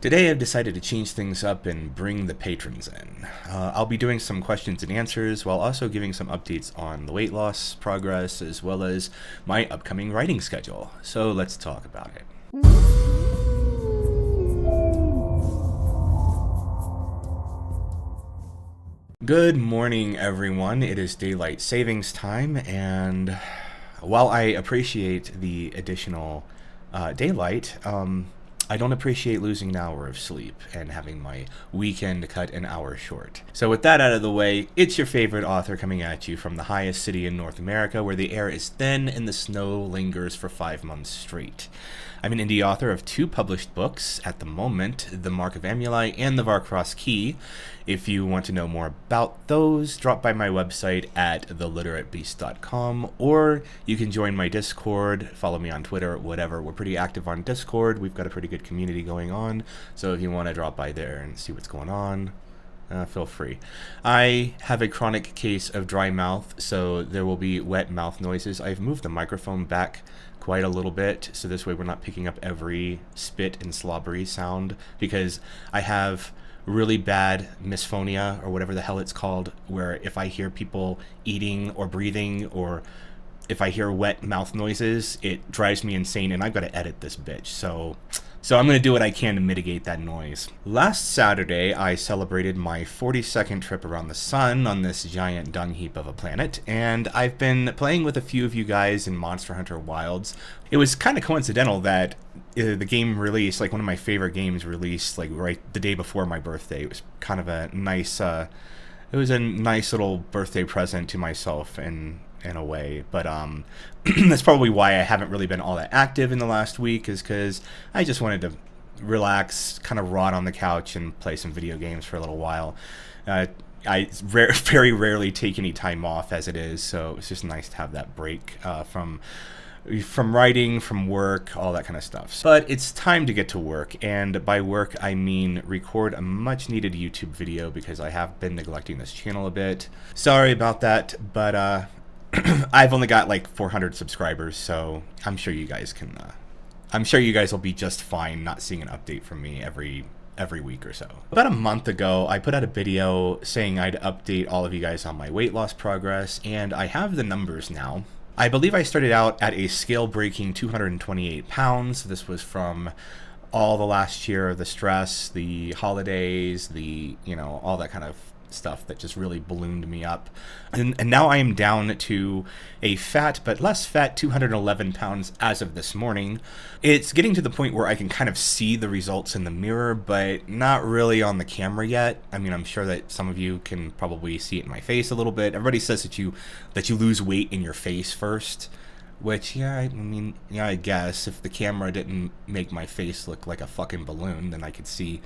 Today I've decided to change things up and bring the patrons in. I'll be doing some questions and answers while also giving some updates on the weight loss progress as well as my upcoming writing schedule. So let's talk about it. Good morning, everyone. It is daylight savings time, and while I appreciate the additional daylight, I don't appreciate losing an hour of sleep and having my weekend cut an hour short. So with that out of the way, it's your favorite author coming at you from the highest city in North America where the air is thin and the snow lingers for 5 months straight. I'm an indie author of 2 published books at the moment, The Mark of Amuli and The Varcross Key. If you want to know more about those, drop by my website at theliteratebeast.com, or you can join my Discord, follow me on Twitter, whatever. We're pretty active on Discord. We've got a pretty good community going on, so if you want to drop by there and see what's going on, feel free. I have a chronic case of dry mouth, so there will be wet mouth noises. I've moved the microphone back quite a little bit, so this way we're not picking up every spit and slobbery sound, because I have really bad misphonia, or whatever the hell it's called, where if I hear people eating or breathing, or if I hear wet mouth noises, it drives me insane, and I've got to edit this bitch. So I'm going to do what I can to mitigate that noise. Last Saturday, I celebrated my 42nd trip around the sun on this giant dung heap of a planet, and I've been playing with a few of you guys in Monster Hunter Wilds. It was kind of coincidental that the game released, like one of my favorite games released, like right the day before my birthday. It was kind of a nice, it was a nice little birthday present to myself in a way, but that's probably why I haven't really been all that active in the last week, is because I just wanted to relax, kind of rot on the couch and play some video games for a little while. I very rarely take any time off as it is, so it's just nice to have that break from writing, from work, all that kind of stuff. But it's time to get to work, and by work I mean record a much needed YouTube video, because I have been neglecting this channel a bit. Sorry about that, but I've only got like 400 subscribers, so I'm sure you guys can, I'm sure you guys will be just fine not seeing an update from me every week or so. About a month ago, I put out a video saying I'd update all of you guys on my weight loss progress, and I have the numbers now. I believe I started out at a scale-breaking 228 pounds. This was from all the last year, the stress, the holidays, all that kind of stuff that just really ballooned me up. And now I am down to a fat but less fat 211 pounds as of this morning. It's getting to the point where I can kind of see the results in the mirror, but not really on the camera yet. I mean, I'm sure that some of you can probably see it in my face a little bit. Everybody says that you lose weight in your face first, which, I guess if the camera didn't make my face look like a fucking balloon, then I could see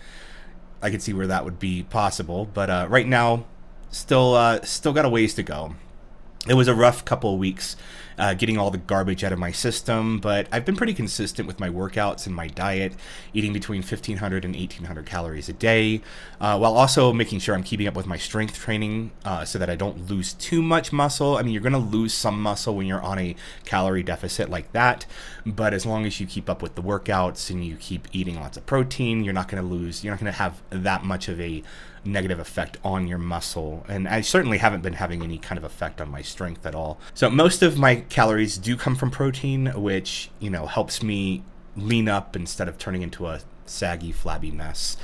where that would be possible. But right now, still got a ways to go. It was a rough couple of weeks getting all the garbage out of my system, but I've been pretty consistent with my workouts and my diet, eating between 1,500 and 1,800 calories a day, while also making sure I'm keeping up with my strength training so that I don't lose too much muscle. I mean, you're going to lose some muscle when you're on a calorie deficit like that, but as long as you keep up with the workouts and you keep eating lots of protein, you're not going to have that much of a negative effect on your muscle, and I certainly haven't been having any kind of effect on my strength at all. So most of my calories do come from protein, which helps me lean up instead of turning into a saggy, flabby mess,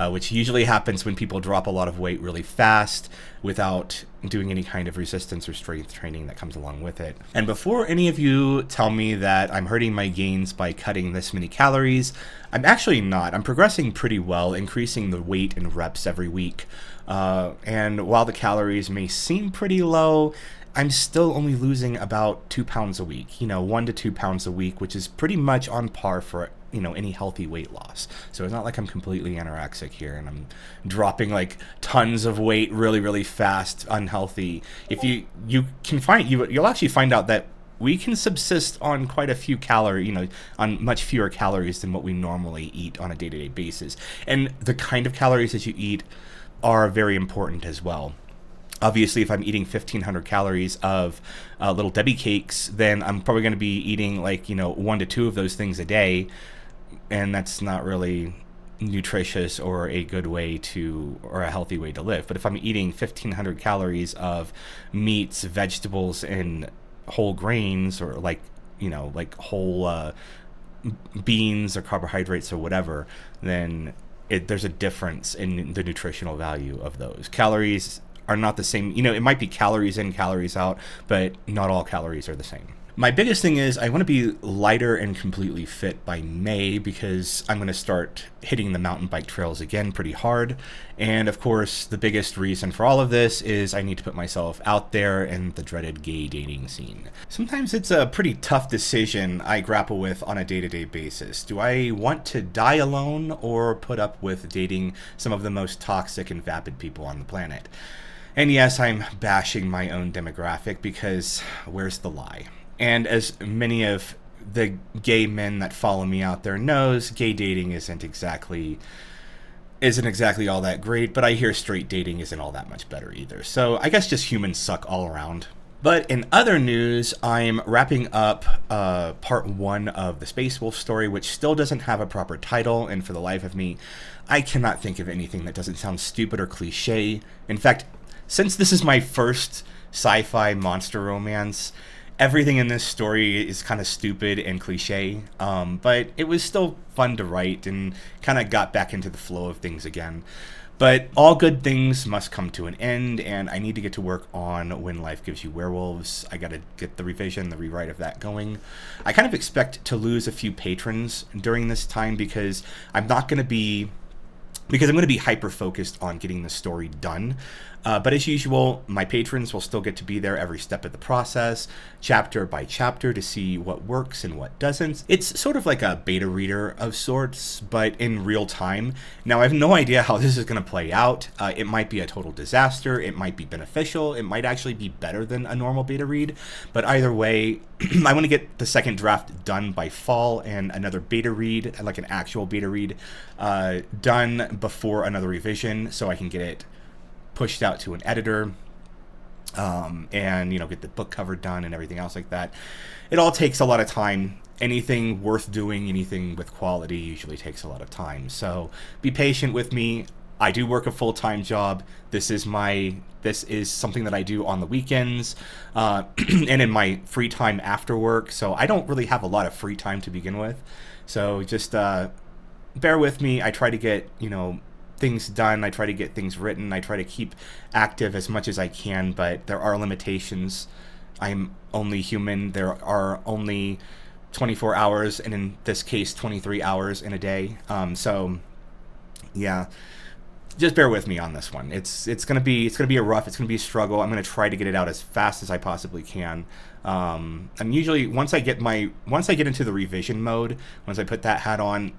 which usually happens when people drop a lot of weight really fast without doing any kind of resistance or strength training that comes along with it. And before any of you tell me that I'm hurting my gains by cutting this many calories, I'm actually not. I'm progressing pretty well, increasing the weight and reps every week. And while the calories may seem pretty low, I'm still only losing about 2 pounds a week, 1 to 2 pounds a week, which is pretty much on par for any healthy weight loss. So it's not like I'm completely anorexic here and I'm dropping like tons of weight really fast, unhealthy. If you'll actually find out that we can subsist on quite a few calories, on much fewer calories than what we normally eat on a day-to-day basis. And the kind of calories that you eat are very important as well. Obviously, if I'm eating 1,500 calories of Little Debbie cakes, then I'm probably going to be eating 1 to 2 of those things a day, and that's not really nutritious or a good way to, or a healthy way to live. But if I'm eating 1,500 calories of meats, vegetables, and whole grains, or like whole beans or carbohydrates or whatever, then there's a difference in the nutritional value of those. Calories are not the same. It might be calories in, calories out, but not all calories are the same. My biggest thing is I want to be lighter and completely fit by May, because I'm going to start hitting the mountain bike trails again pretty hard. And of course, the biggest reason for all of this is I need to put myself out there in the dreaded gay dating scene. Sometimes it's a pretty tough decision I grapple with on a day-to-day basis. Do I want to die alone or put up with dating some of the most toxic and vapid people on the planet? And yes, I'm bashing my own demographic, because where's the lie? And as many of the gay men that follow me out there knows, gay dating isn't exactly all that great, but I hear straight dating isn't all that much better either. So I guess just humans suck all around. But in other news, I'm wrapping up part 1 of the Space Wolf story, which still doesn't have a proper title, and for the life of me, I cannot think of anything that doesn't sound stupid or cliche. In fact, since this is my first sci-fi monster romance, everything in this story is kind of stupid and cliche, but it was still fun to write and kind of got back into the flow of things again. But all good things must come to an end, and I need to get to work on When Life Gives You Werewolves. I got to get the rewrite of that going. I kind of expect to lose a few patrons during this time, because I'm going to be hyper-focused on getting the story done. But as usual, my patrons will still get to be there every step of the process, chapter by chapter, to see what works and what doesn't. It's sort of like a beta reader of sorts, but in real time. Now, I have no idea how this is going to play out. It might be a total disaster. It might be beneficial. It might actually be better than a normal beta read. But either way, I want to get the second draft done by fall, and another beta read, like an actual beta read, done before another revision, so I can get it pushed out to an editor, and get the book cover done and everything else like that. It all takes a lot of time. Anything worth doing, anything with quality, usually takes a lot of time. So be patient with me. I do work a full-time job. This is something that I do on the weekends, and in my free time after work. So I don't really have a lot of free time to begin with. So just bear with me. I try to get things done. I try to get things written. I try to keep active as much as I can, but there are limitations. I'm only human. There are only 24 hours, and in this case, 23 hours in a day. So yeah, just bear with me on this one. It's gonna be a struggle. I'm gonna try to get it out as fast as I possibly can. And usually once I get into the revision mode, once I put that hat on,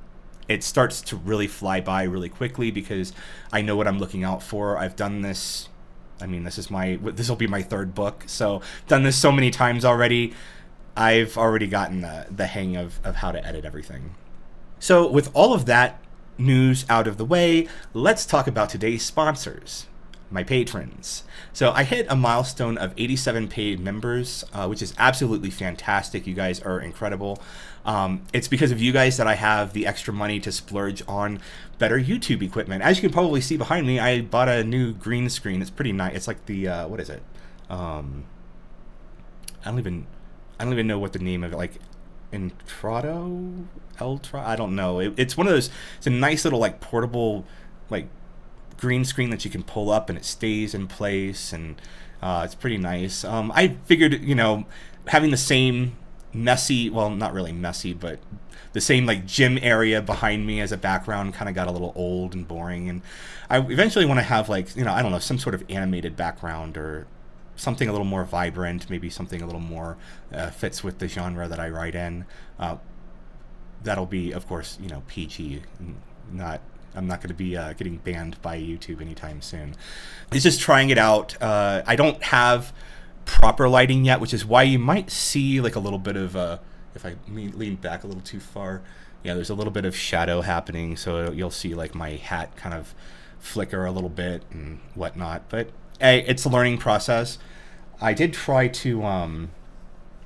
it starts to really fly by really quickly, because I know what I'm looking out for. I've done this. This will be my 3rd book, so done this so many times already. I've already gotten the hang of how to edit everything. So with all of that news out of the way, let's talk about today's sponsors, my patrons. So I hit a milestone of 87 paid members, which is absolutely fantastic. You guys are incredible. It's because of you guys that I have the extra money to splurge on better YouTube equipment. As you can probably see behind me, I bought a new green screen. It's pretty nice. It's like the what is it? I don't even know what the name of it, like I don't know. It's one of those. It's a nice little like portable like green screen that you can pull up and it stays in place, and it's pretty nice. I figured having the same messy, well, not really messy, but the same like gym area behind me as a background kind of got a little old and boring, and I eventually want to have like I don't know, some sort of animated background or something a little more vibrant, maybe something a little more fits with the genre that I write in. That'll be, of course, PG. I'm not going to be getting banned by YouTube anytime soon. It's just trying it out. I don't have proper lighting yet, which is why you might see like a little bit of if I lean back a little too far, there's a little bit of shadow happening, so you'll see like my hat kind of flicker a little bit and whatnot. But hey, it's a learning process. I did try to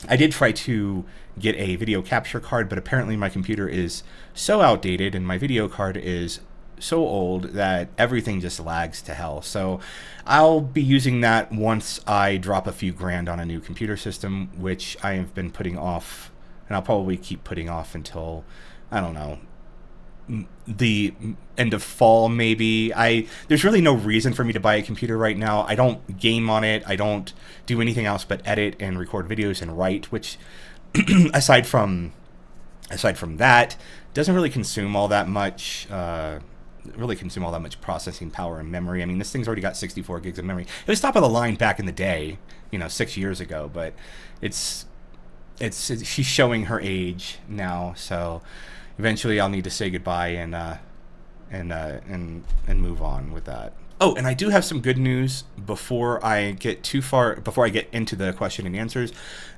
I did try to get a video capture card, but apparently my computer is so outdated and my video card is so old that everything just lags to hell. So I'll be using that once I drop a few grand on a new computer system, which I have been putting off, and I'll probably keep putting off until, I don't know, the end of fall maybe. There's really no reason for me to buy a computer right now. I don't game on it. I don't do anything else but edit and record videos and write, which aside from that, doesn't really consume all that much processing power and memory. I mean, this thing's already got 64 gigs of memory. It was top of the line back in the day, 6 years ago, but it's she's showing her age now, so eventually I'll need to say goodbye and move on with that. Oh, and I do have some good news before I get into the question and answers.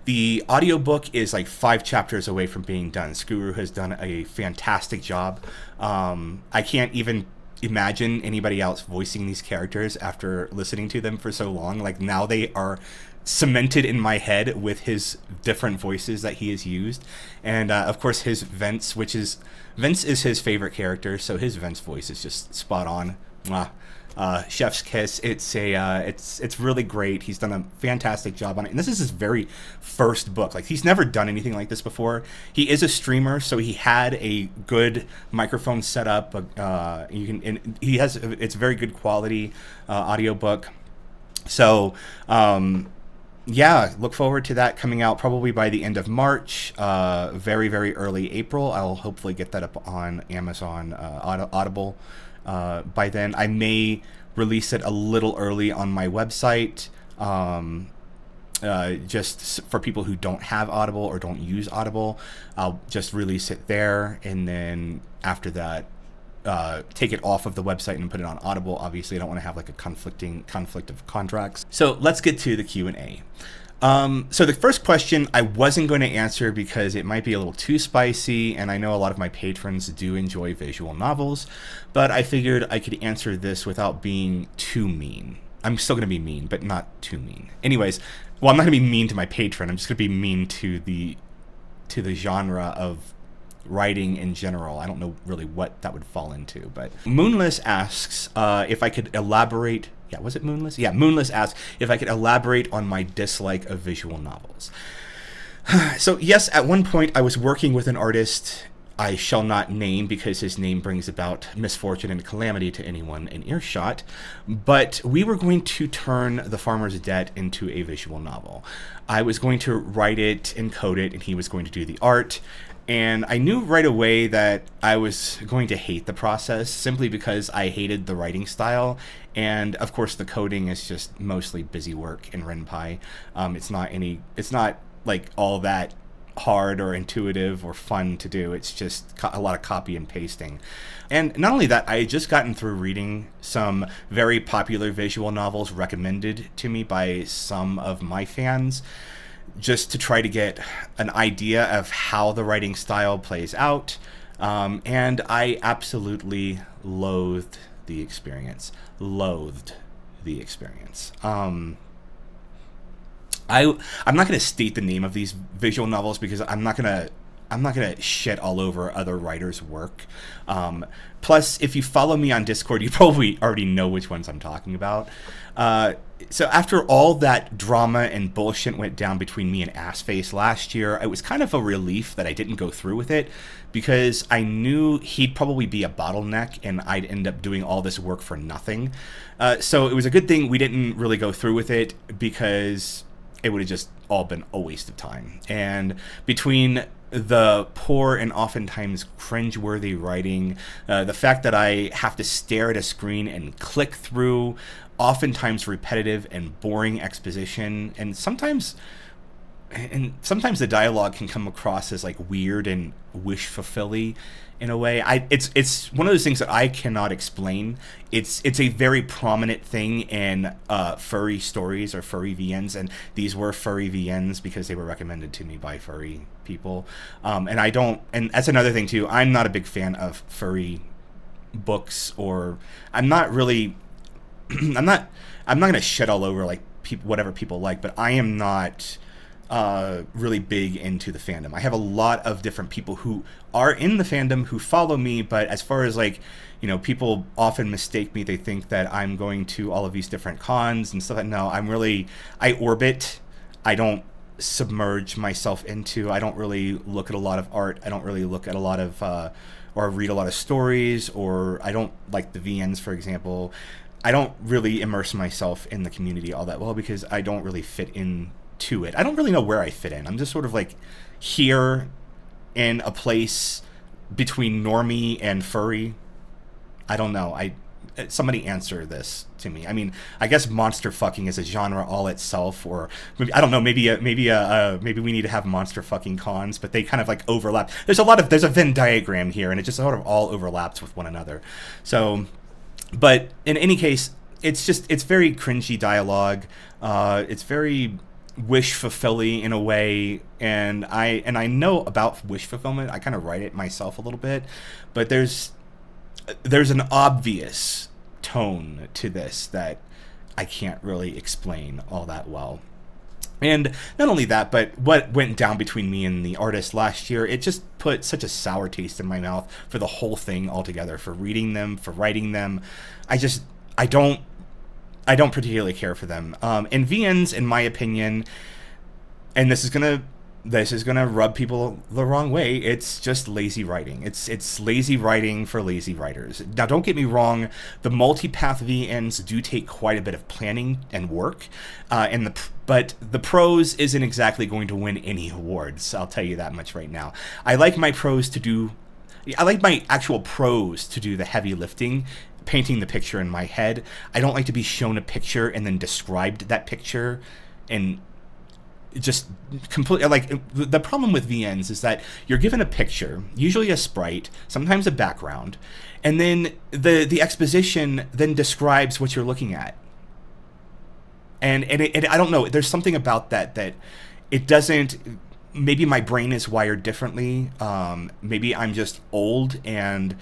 The audiobook is like 5 chapters away from being done. Skuru has done a fantastic job. I can't even imagine anybody else voicing these characters after listening to them for so long. Like, now they are cemented in my head with his different voices that he has used, and of course his Vince is his favorite character, so his Vince voice is just spot on. Chef's kiss. It's really great. He's done a fantastic job on it, and this is his very first book. Like, he's never done anything like this before. He is a streamer, so he had a good microphone set up. It's very good quality audiobook. So yeah, look forward to that coming out probably by the end of March, very, very early April. I'll hopefully get that up on Amazon Audible by then. I may release it a little early on my website, just for people who don't have Audible or don't use Audible. I'll just release it there, and then after that, take it off of the website and put it on Audible. Obviously, I don't want to have like a conflict of contracts. So let's get to the Q&A. So the first question I wasn't going to answer because it might be a little too spicy, and I know a lot of my patrons do enjoy visual novels, but I figured I could answer this without being too mean. I'm still going to be mean, but not too mean. Anyways, well, I'm not going to be mean to my patron. I'm just going to be mean to the genre of writing in general. I don't know really what that would fall into, but Moonless asks if I could elaborate. Yeah, was it Moonless? Yeah, Moonless asks if I could elaborate on my dislike of visual novels. So yes, at one point I was working with an artist I shall not name because his name brings about misfortune and calamity to anyone in earshot, but we were going to turn The Farmer's Debt into a visual novel. I was going to write it and code it, and he was going to do the art. And I knew right away that I was going to hate the process simply because I hated the writing style. And of course, the coding is just mostly busy work in RenPy. It's not like all that hard or intuitive or fun to do. It's just a lot of copy and pasting. And not only that, I had just gotten through reading some very popular visual novels recommended to me by some of my fans, just to try to get an idea of how the writing style plays out. And I absolutely loathed the experience. I'm not going to state the name of these visual novels because I'm not going to shit all over other writers' work. Plus, if you follow me on Discord, you probably already know which ones I'm talking about. So after all that drama and bullshit went down between me and Assface last year, it was kind of a relief that I didn't go through with it, because I knew he'd probably be a bottleneck and I'd end up doing all this work for nothing. So it was a good thing we didn't really go through with it, because it would have just all been a waste of time. And between the poor and oftentimes cringeworthy writing, the fact that I have to stare at a screen and click through oftentimes repetitive and boring exposition, and sometimes the dialogue can come across as like weird and wish-fulfilling in a way. It's one of those things that I cannot explain. It's a very prominent thing in furry stories or furry VNs, and these were furry VNs because they were recommended to me by furry people. And that's another thing too. I'm not a big fan of furry books, or I'm not going to shit all over like whatever people like, but I am not really big into the fandom. I have a lot of different people who are in the fandom who follow me, but as far as like, people often mistake me. They think that I'm going to all of these different cons and stuff. No, I orbit. I don't submerge myself into. I don't really look at a lot of art. I don't really look at a lot of, or read a lot of stories, or I don't like the VNs, for example. I don't really immerse myself in the community all that well because I don't really fit into it. I don't really know where I fit in. I'm just sort of like here in a place between normie and furry. I don't know. Somebody answer this to me. I mean, I guess monster fucking is a genre all itself, or maybe, I don't know. Maybe we need to have monster fucking cons, but they kind of like overlap. There's a Venn diagram here, and it just sort of all overlaps with one another. So, but in any case, it's very cringy dialogue. It's very wish fulfilling in a way, and I know about wish fulfillment. I kind of write it myself a little bit, but there's an obvious tone to this that I can't really explain all that well. And not only that, but what went down between me and the artist last year, it just put such a sour taste in my mouth for the whole thing altogether, for reading them, for writing them. I don't particularly care for them. And VNs, in my opinion, and this is gonna rub people the wrong way. It's just lazy writing. It's lazy writing for lazy writers. Now, don't get me wrong. The multipath VNs do take quite a bit of planning and work, but the prose isn't exactly going to win any awards. I'll tell you that much right now. I like my actual prose to do the heavy lifting, painting the picture in my head. I don't like to be shown a picture and then described that picture and just completely. Like, the problem with VNs is that you're given a picture, usually a sprite, sometimes a background, and then the exposition then describes what you're looking at. And I don't know, there's something about that it doesn't. Maybe my brain is wired differently. Maybe I'm just old and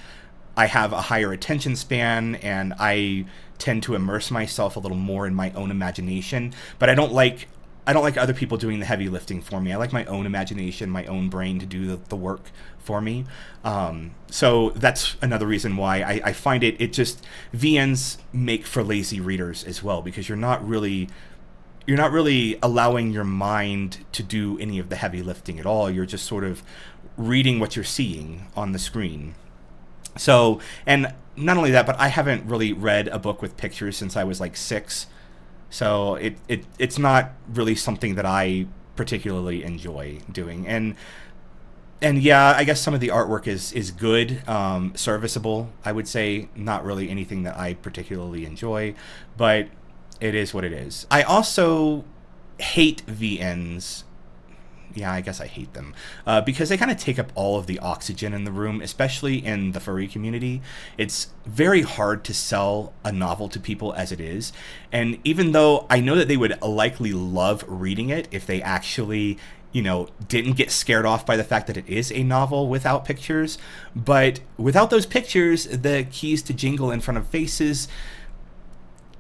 I have a higher attention span, and I tend to immerse myself a little more in my own imagination. But I don't like other people doing the heavy lifting for me. I like my own imagination, my own brain to do the work for me. So that's another reason why I find it just, VNs make for lazy readers as well, because you're not really allowing your mind to do any of the heavy lifting at all. You're just sort of reading what you're seeing on the screen. So, and not only that, but I haven't really read a book with pictures since I was like 6. So it's not really something that I particularly enjoy doing. And yeah, I guess some of the artwork is good, serviceable, I would say. Not really anything that I particularly enjoy, but it is what it is. I also hate VNs. Yeah, I guess I hate them because they kind of take up all of the oxygen in the room, especially in the furry community. It's very hard to sell a novel to people as it is. And even though I know that they would likely love reading it if they actually, didn't get scared off by the fact that it is a novel without pictures, but without those pictures, the keys to jingle in front of faces,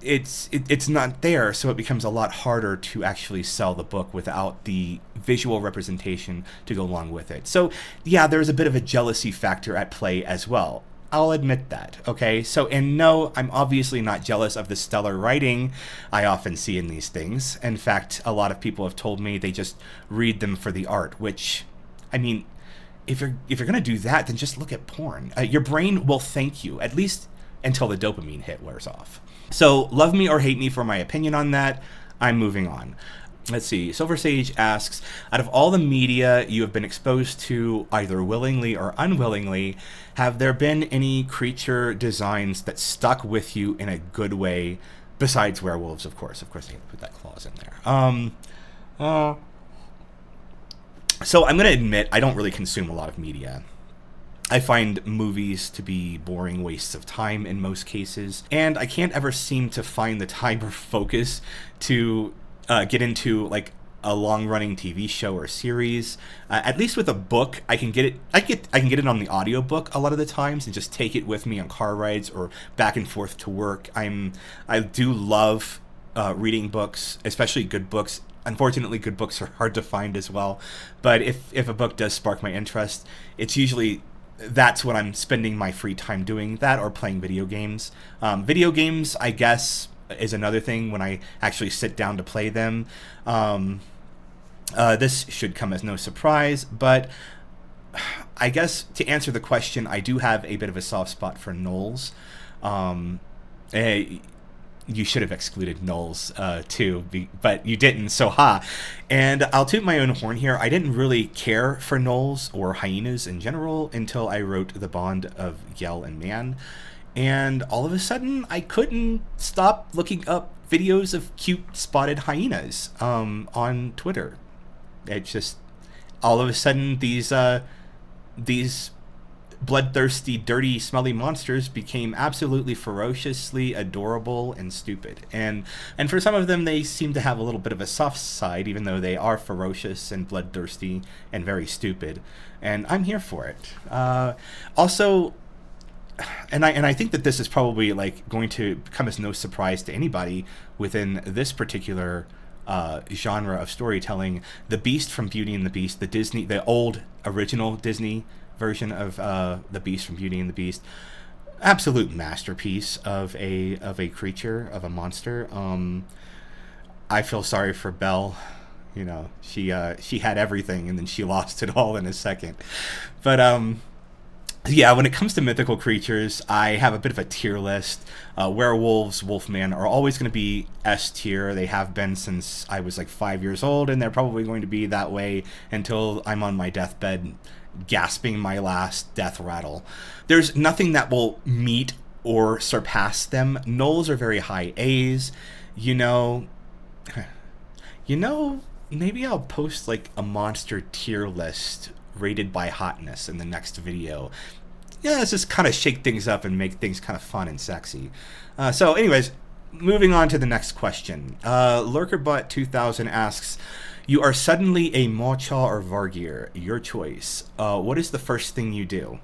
it's not there, so it becomes a lot harder to actually sell the book without the visual representation to go along with it. So yeah, there's a bit of a jealousy factor at play as well. I'll admit that, okay? So, and no, I'm obviously not jealous of the stellar writing I often see in these things. In fact, a lot of people have told me they just read them for the art, which, I mean, if you're gonna do that, then just look at porn. Your brain will thank you, at least until the dopamine hit wears off. So, love me or hate me for my opinion on that. I'm moving on. Let's see. Silver Sage asks, out of all the media you have been exposed to, either willingly or unwillingly, have there been any creature designs that stuck with you in a good way, besides werewolves, of course? Of course, I have to put that clause in there. So I'm going to admit, I don't really consume a lot of media. I find movies to be boring wastes of time in most cases, and I can't ever seem to find the time or focus to get into like a long-running TV show or series. At least with a book, I can get it. I can get it on the audiobook a lot of the times and just take it with me on car rides or back and forth to work. I do love reading books, especially good books. Unfortunately, good books are hard to find as well. But if a book does spark my interest, it's usually that's what I'm spending my free time doing, that or playing video games. Video games, I guess, is another thing when I actually sit down to play them. This should come as no surprise, but I guess to answer the question, I do have a bit of a soft spot for gnolls. You should have excluded gnolls too, but you didn't, so ha. And I'll toot my own horn here. I didn't really care for gnolls or hyenas in general until I wrote The Bond of Yell and Man. And all of a sudden, I couldn't stop looking up videos of cute spotted hyenas on Twitter. It just, all of a sudden, these bloodthirsty, dirty, smelly monsters became absolutely ferociously adorable and stupid. And for some of them, they seem to have a little bit of a soft side, even though they are ferocious and bloodthirsty and very stupid. And I'm here for it. Also, and I think that this is probably like going to come as no surprise to anybody within this particular genre of storytelling. The Beast from Beauty and the Beast, the old original Disney version of the Beast from Beauty and the Beast, absolute masterpiece of a creature, of a monster. I feel sorry for Belle. You know, she had everything and then she lost it all in a second. But yeah, when it comes to mythical creatures, I have a bit of a tier list. Werewolves, Wolfman are always going to be S tier. They have been since I was like 5 years old, and they're probably going to be that way until I'm on my deathbed gasping my last death rattle. There's nothing that will meet or surpass them. Gnolls are very high A's. You know, maybe I'll post like a monster tier list rated by hotness in the next video. Yeah, let's just kind of shake things up and make things kind of fun and sexy. So anyways, moving on to the next question. LurkerBot2000 asks, you are suddenly a Maw-Chaw or Vargir, your choice. What is the first thing you do?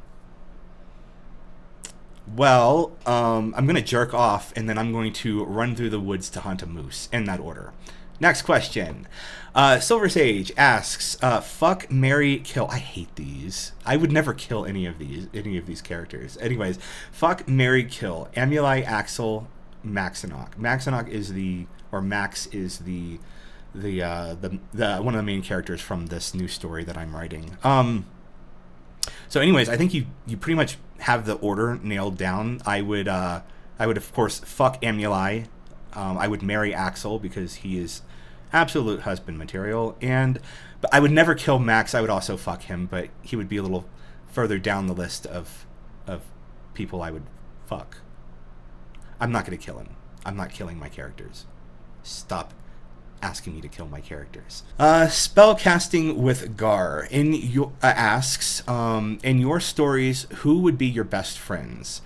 Well, I'm going to jerk off, and then I'm going to run through the woods to hunt a moose, in that order. Next question. Silver Sage asks, fuck, marry, kill. I hate these. I would never kill any of these characters. Anyways, fuck, marry, kill. Amuli, Axel, Maxinock. Maxinock is Max is the one of the main characters from this new story that I'm writing. So anyways, I think you pretty much have the order nailed down. I would of course fuck Amuli. I would marry Axel because he is absolute husband material, but I would never kill Max. I would also fuck him, but he would be a little further down the list of people I would fuck. I'm not going to kill him. I'm not killing my characters. Stop asking me to kill my characters. Spellcasting with Gar asks, in your stories, who would be your best friends?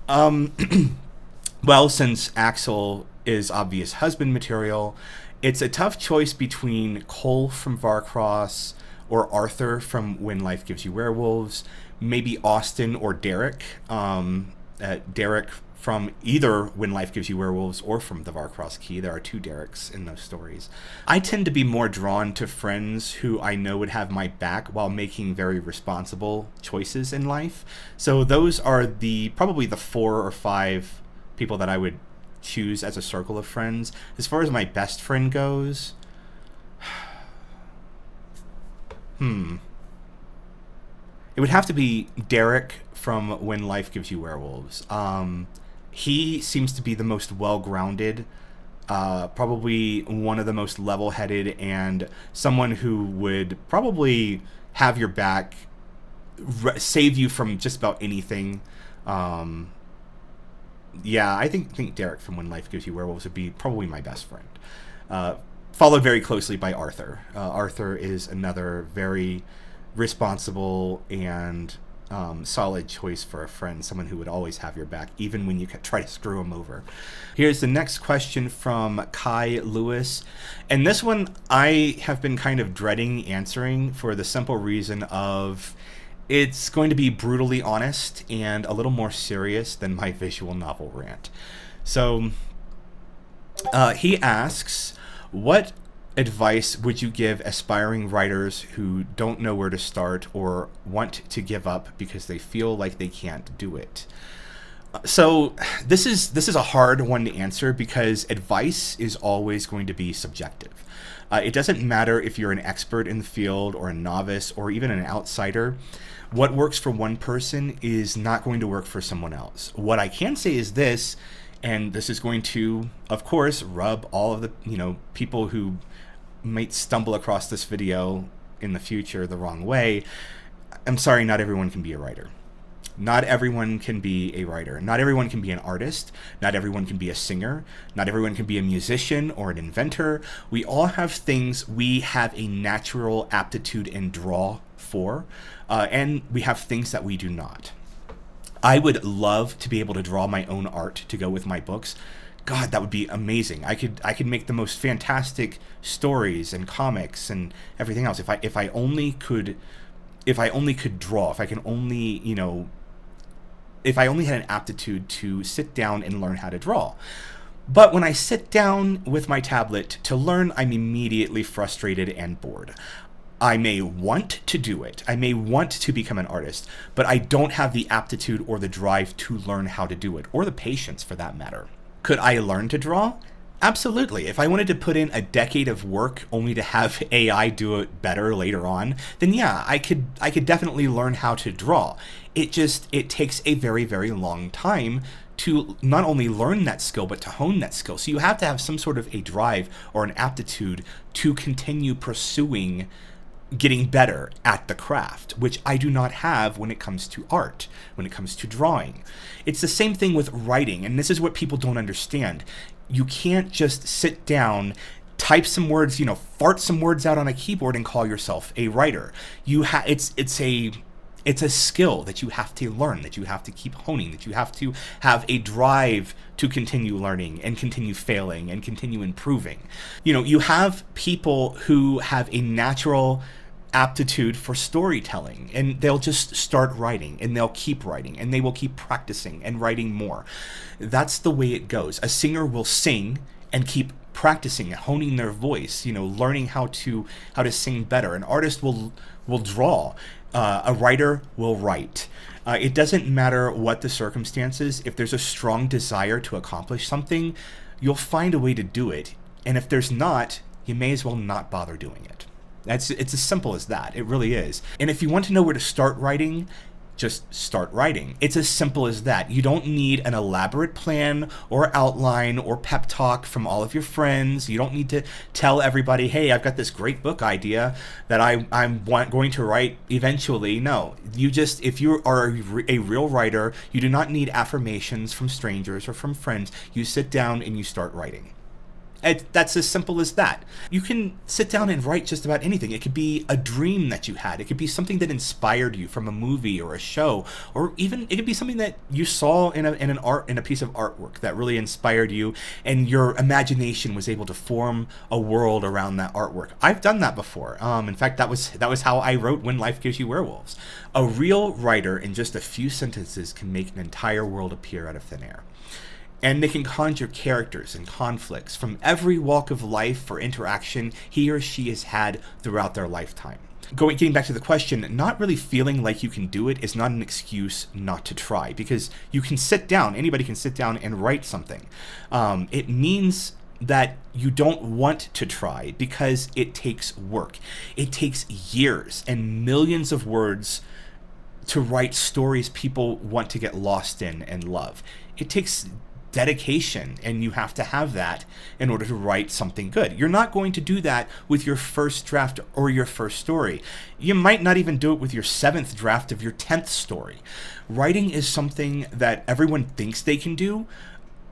Well, since Axel is obvious husband material, it's a tough choice between Cole from Varcross or Arthur from When Life Gives You Werewolves, maybe Austin or Derek. Derek from either When Life Gives You Werewolves or from the Varcross Key. There are two Dereks in those stories. I tend to be more drawn to friends who I know would have my back while making very responsible choices in life. So those are probably the 4 or 5 people that I would choose as a circle of friends. As far as my best friend goes, it would have to be Derek from When Life Gives You Werewolves. He seems to be the most well-grounded, probably one of the most level-headed, and someone who would probably have your back, save you from just about anything. Yeah, I think Derek from When Life Gives You Werewolves would be probably my best friend. Followed very closely by Arthur. Arthur is another very responsible and solid choice for a friend, someone who would always have your back, even when you try to screw him over. Here's the next question from Kai Lewis. And this one I have been kind of dreading answering for the simple reason of it's going to be brutally honest and a little more serious than my visual novel rant. So he asks, what advice would you give aspiring writers who don't know where to start or want to give up because they feel like they can't do it? So this is a hard one to answer because advice is always going to be subjective. It doesn't matter if you're an expert in the field or a novice or even an outsider. What works for one person is not going to work for someone else. What I can say is this, and this is going to, of course, rub all of the people who might stumble across this video in the future the wrong way. I'm sorry, not everyone can be a writer. Not everyone can be a writer. Not everyone can be an artist. Not everyone can be a singer. Not everyone can be a musician or an inventor. We all have things we have a natural aptitude and draw for, and we have things that we do not. I would love to be able to draw my own art to go with my books. God, that would be amazing. I could make the most fantastic stories and comics and everything else if I only could draw. If I can only if I only had an aptitude to sit down and learn how to draw. But when I sit down with my tablet to learn, I'm immediately frustrated and bored. I may want to do it. I may want to become an artist, but I don't have the aptitude or the drive to learn how to do it, or the patience for that matter. Could I learn to draw? Absolutely. If I wanted to put in a decade of work only to have AI do it better later on, then yeah, I could definitely learn how to draw. It takes a very, very long time to not only learn that skill, but to hone that skill. So you have to have some sort of a drive or an aptitude to continue pursuing getting better at the craft, which I do not have when it comes to art, when it comes to drawing. It's the same thing with writing, and this is what people don't understand. You can't just sit down, type some words, fart some words out on a keyboard and call yourself a writer. It's a skill that you have to learn, that you have to keep honing, that you have to have a drive to continue learning and continue failing and continue improving. You have people who have a natural aptitude for storytelling, and they'll just start writing and they'll keep writing and they will keep practicing and writing more. That's the way it goes. A singer will sing and keep practicing, honing their voice, learning how to sing better. An artist will draw. A writer will write. It doesn't matter what the circumstances. If there's a strong desire to accomplish something, you'll find a way to do it. And if there's not, you may as well not bother doing it. It's as simple as that. It really is. And if you want to know where to start writing, just start writing. It's as simple as that. You don't need an elaborate plan or outline or pep talk from all of your friends. You don't need to tell everybody, hey, I've got this great book idea that I'm going to write eventually. No, if you are a real writer, you do not need affirmations from strangers or from friends. You sit down and you start writing. That's as simple as that. You can sit down and write just about anything. It could be a dream that you had. It could be something that inspired you from a movie or a show, or even it could be something that you saw in a piece of artwork that really inspired you, and your imagination was able to form a world around that artwork. I've done that before. In fact, that was how I wrote When Life Gives You Werewolves. A real writer in just a few sentences can make an entire world appear out of thin air. And they can conjure characters and conflicts from every walk of life for interaction he or she has had throughout their lifetime. Getting back to the question, not really feeling like you can do it is not an excuse not to try, because you can sit down, anybody can sit down and write something. It means that you don't want to try because it takes work. It takes years and millions of words to write stories people want to get lost in and love. It takes dedication, and you have to have that in order to write something good. You're not going to do that with your first draft or your first story. You might not even do it with your 7th draft of your 10th story. Writing is something that everyone thinks they can do,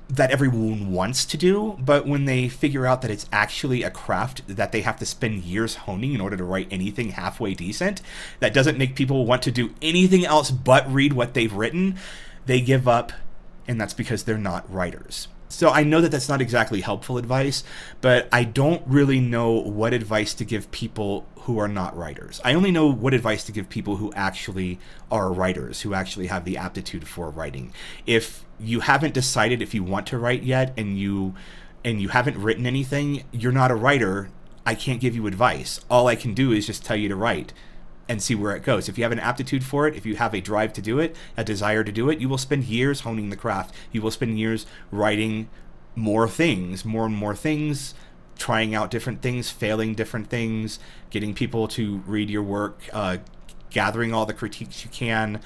that everyone wants to do, but when they figure out that it's actually a craft that they have to spend years honing in order to write anything halfway decent, that doesn't make people want to do anything else but read what they've written, they give up. And that's because they're not writers. So I know that that's not exactly helpful advice, but I don't really know what advice to give people who are not writers. I only know what advice to give people who actually are writers, who actually have the aptitude for writing. If you haven't decided if you want to write yet and you haven't written anything, you're not a writer. I can't give you advice. All I can do is just tell you to write and see where it goes. If you have an aptitude for it, if you have a drive to do it, a desire to do it, you will spend years honing the craft. You will spend years writing more things, more and more things, trying out different things, failing different things, getting people to read your work, gathering all the critiques you can,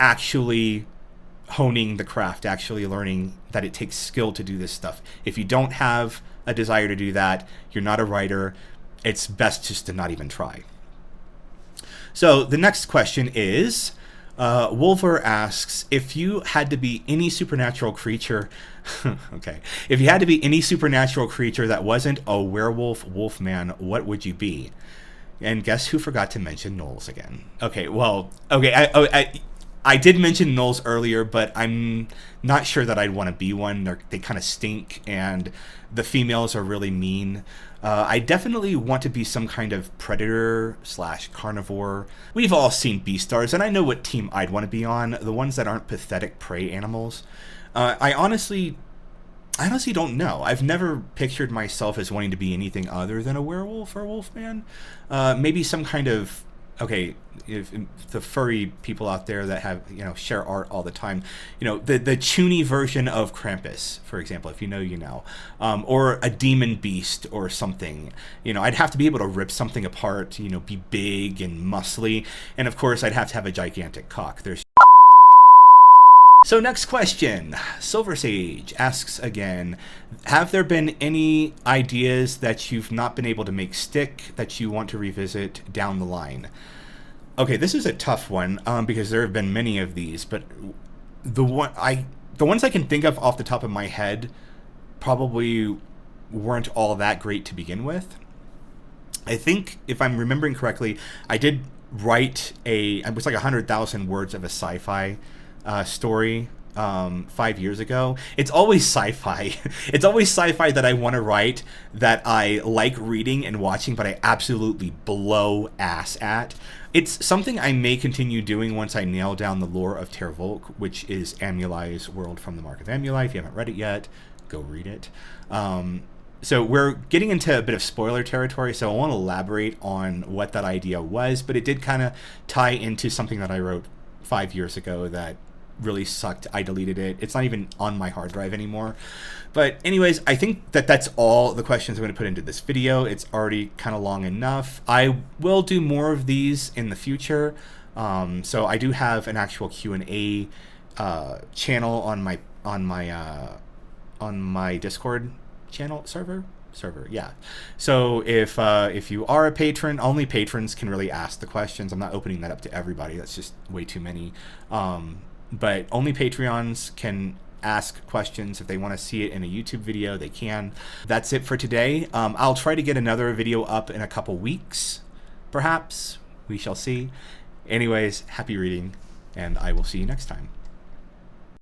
actually honing the craft, actually learning that it takes skill to do this stuff. If you don't have a desire to do that, you're not a writer, it's best just to not even try. So the next question is, Wolver asks, if you had to be any supernatural creature, okay, if you had to be any supernatural creature that wasn't a werewolf, wolfman, what would you be? And guess who forgot to mention gnolls again? Okay, well, okay, I did mention gnolls earlier, but I'm not sure that I'd want to be one. They kind of stink, and the females are really mean. I definitely want to be some kind of predator / carnivore. We've all seen Beastars, and I know what team I'd want to be on, the ones that aren't pathetic prey animals. I honestly don't know. I've never pictured myself as wanting to be anything other than a werewolf or wolfman. Maybe some kind of, okay, if the furry people out there that have, share art all the time, the chuny version of Krampus, for example, if you know, or a demon beast or something. I'd have to be able to rip something apart, be big and muscly. And of course, I'd have to have a gigantic cock. So next question, Silver Sage asks again, have there been any ideas that you've not been able to make stick that you want to revisit down the line? Okay, this is a tough one because there have been many of these, but the ones I can think of off the top of my head probably weren't all that great to begin with. I think, if I'm remembering correctly, I did write it was like 100,000 words of a sci-fi story 5 years ago. It's always sci-fi. It's always sci-fi that I want to write, that I like reading and watching, but I absolutely blow ass at. It's something I may continue doing once I nail down the lore of Tervolk, which is Amulai's world from the Mark of Amulai. If you haven't read it yet, go read it. So we're getting into a bit of spoiler territory, so I won't elaborate on what that idea was, but it did kind of tie into something that I wrote 5 years ago that really sucked. I deleted it. It's not even on my hard drive anymore. But anyways, I think that's all the questions I'm going to put into this video. It's already kind of long enough. I will do more of these in the future. So I do have an actual Q&A channel on my Discord channel server, yeah. So if you are a patron, only patrons can really ask the questions. I'm not opening that up to everybody. That's just way too many. But only Patreons can ask questions. If they want to see it in a YouTube video, they can. That's it for today. I'll try to get another video up in a couple weeks, perhaps. We shall see. Anyways, happy reading, and I will see you next time.